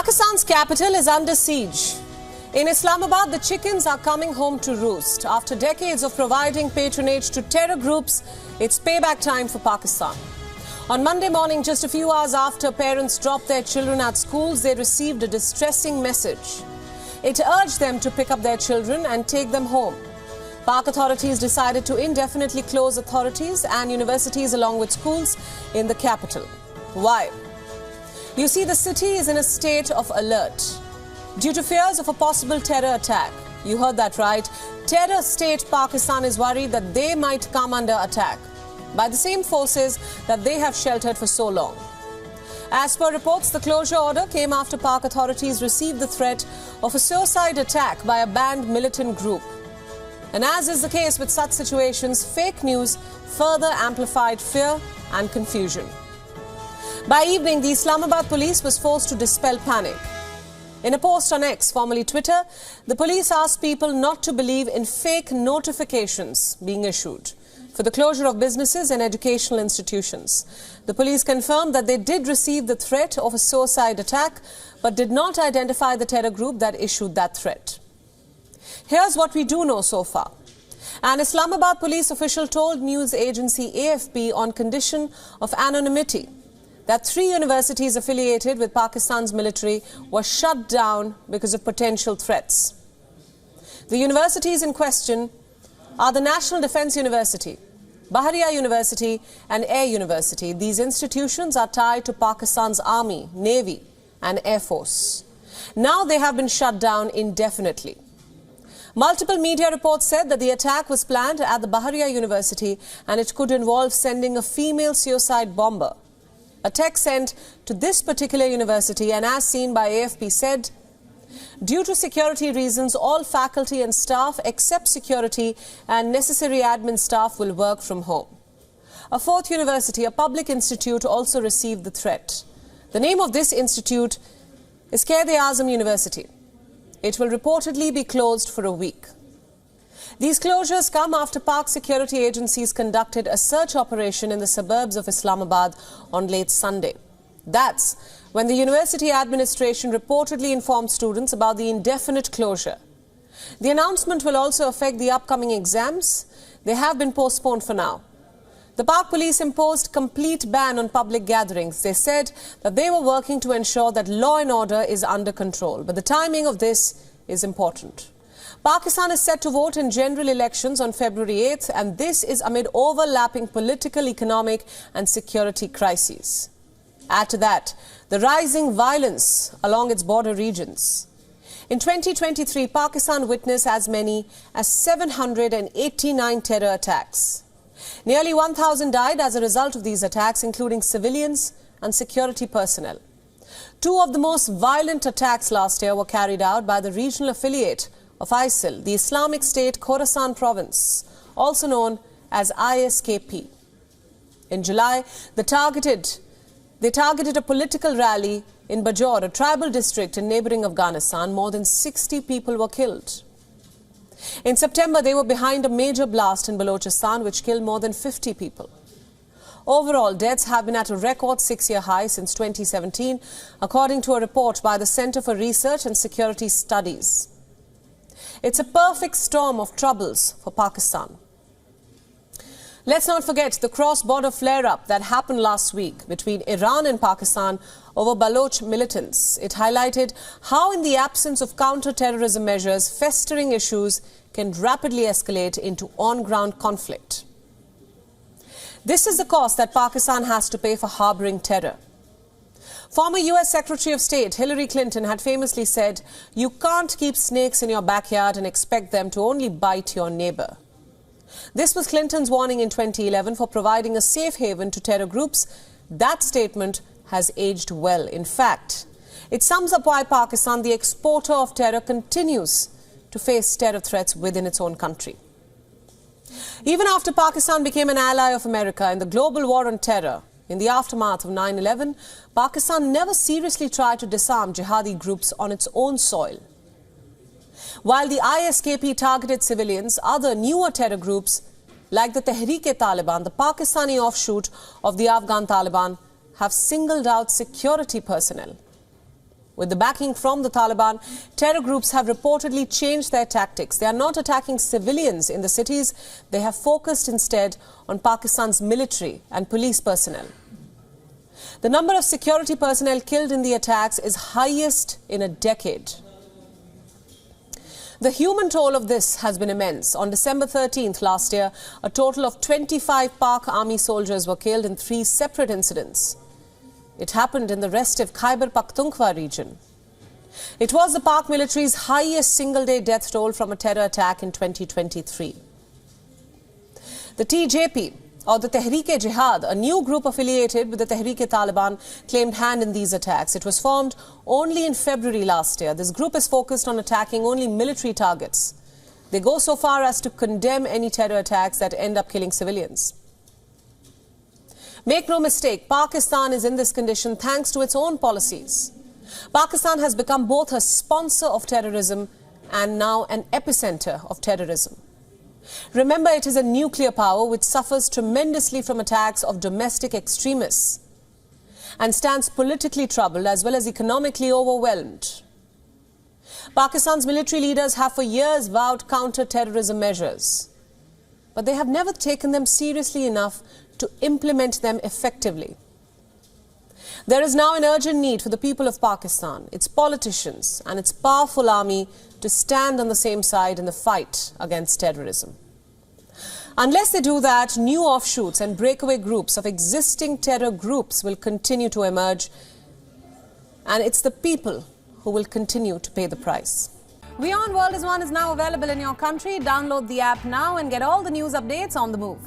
Pakistan's capital is under siege. In Islamabad, the chickens are coming home to roost. After decades of providing patronage to terror groups, it's payback time for Pakistan. On Monday morning, just a few hours after parents dropped their children at schools, they received a distressing message. It urged them to pick up their children and take them home. Pak authorities decided to indefinitely close authorities and universities along with schools in the capital. Why? You see, the city is in a state of alert due to fears of a possible terror attack. You heard that right. Terror state Pakistan is worried that they might come under attack by the same forces that they have sheltered for so long. As per reports, the closure order came after Pak authorities received the threat of a suicide attack by a banned militant group. And as is the case with such situations, fake news further amplified fear and confusion. By evening, the Islamabad police was forced to dispel panic. In a post on X, formerly Twitter, the police asked people not to believe in fake notifications being issued for the closure of businesses and educational institutions. The police confirmed that they did receive the threat of a suicide attack, but did not identify the terror group that issued that threat. Here's what we do know so far. An Islamabad police official told news agency AFP on condition of anonymity that 3 universities affiliated with Pakistan's military were shut down because of potential threats. The universities in question are the National Defence University, Bahariya University and Air University. These institutions are tied to Pakistan's Army, Navy and Air Force. Now they have been shut down indefinitely. Multiple media reports said that the attack was planned at the Bahariya University and it could involve sending a female suicide bomber. A text sent to this particular university, and as seen by AFP, said, due to security reasons, all faculty and staff except security and necessary admin staff will work from home. A 4th university, a public institute, also received the threat. The name of this institute is Quaid-e-Azam University. It will reportedly be closed for a week. These closures come after Pak security agencies conducted a search operation in the suburbs of Islamabad on late Sunday. That's when the university administration reportedly informed students about the indefinite closure. The announcement will also affect the upcoming exams. They have been postponed for now. The Pak police imposed complete ban on public gatherings. They said that they were working to ensure that law and order is under control. But the timing of this is important. Pakistan is set to vote in general elections on February 8th, and this is amid overlapping political, economic and security crises. Add to that the rising violence along its border regions. In 2023, Pakistan witnessed as many as 789 terror attacks. Nearly 1,000 died as a result of these attacks, including civilians and security personnel. 2 of the most violent attacks last year were carried out by the regional affiliate of ISIL, the Islamic State Khorasan province, also known as ISKP. In July, they targeted a political rally in Bajaur, a tribal district in neighboring Afghanistan. More than 60 people were killed. In September, they were behind a major blast in Balochistan, which killed more than 50 people. Overall, deaths have been at a record 6-year high since 2017, according to a report by the Center for Research and Security Studies. It's a perfect storm of troubles for Pakistan. Let's not forget the cross-border flare-up that happened last week between Iran and Pakistan over Baloch militants. It highlighted how, in the absence of counter-terrorism measures, festering issues can rapidly escalate into on-ground conflict. This is the cost that Pakistan has to pay for harboring terror. Former US Secretary of State Hillary Clinton had famously said, "You can't keep snakes in your backyard and expect them to only bite your neighbor." This was Clinton's warning in 2011 for providing a safe haven to terror groups. That statement has aged well. In fact, it sums up why Pakistan, the exporter of terror, continues to face terror threats within its own country. Even after Pakistan became an ally of America in the global war on terror, in the aftermath of 9/11, Pakistan never seriously tried to disarm jihadi groups on its own soil. While the ISKP targeted civilians, other newer terror groups like the Tehreek-e-Taliban, the Pakistani offshoot of the Afghan Taliban, have singled out security personnel. With the backing from the Taliban, terror groups have reportedly changed their tactics. They are not attacking civilians in the cities. They have focused instead on Pakistan's military and police personnel. The number of security personnel killed in the attacks is highest in a decade. The human toll of this has been immense. On December 13th last year, a total of 25 Pak army soldiers were killed in 3 separate incidents. It happened in the restive Khyber Pakhtunkhwa region. It was the Pak military's highest single-day death toll from a terror attack in 2023. The TJP, or the Tehreek-e-Jihad, a new group affiliated with the Tehreek-e-Taliban, claimed hand in these attacks. It was formed only in February last year. This group is focused on attacking only military targets. They go so far as to condemn any terror attacks that end up killing civilians. Make no mistake, Pakistan is in this condition thanks to its own policies. Pakistan has become both a sponsor of terrorism and now an epicenter of terrorism. Remember, it is a nuclear power which suffers tremendously from attacks of domestic extremists and stands politically troubled as well as economically overwhelmed. Pakistan's military leaders have for years vowed counter-terrorism measures, but they have never taken them seriously enough to implement them effectively. There is now an urgent need for the people of Pakistan, its politicians and its powerful army to stand on the same side in the fight against terrorism. Unless they do that, new offshoots and breakaway groups of existing terror groups will continue to emerge, and it's the people who will continue to pay the price. WION World is now available in your country. Download the app now and get all the news updates on the move.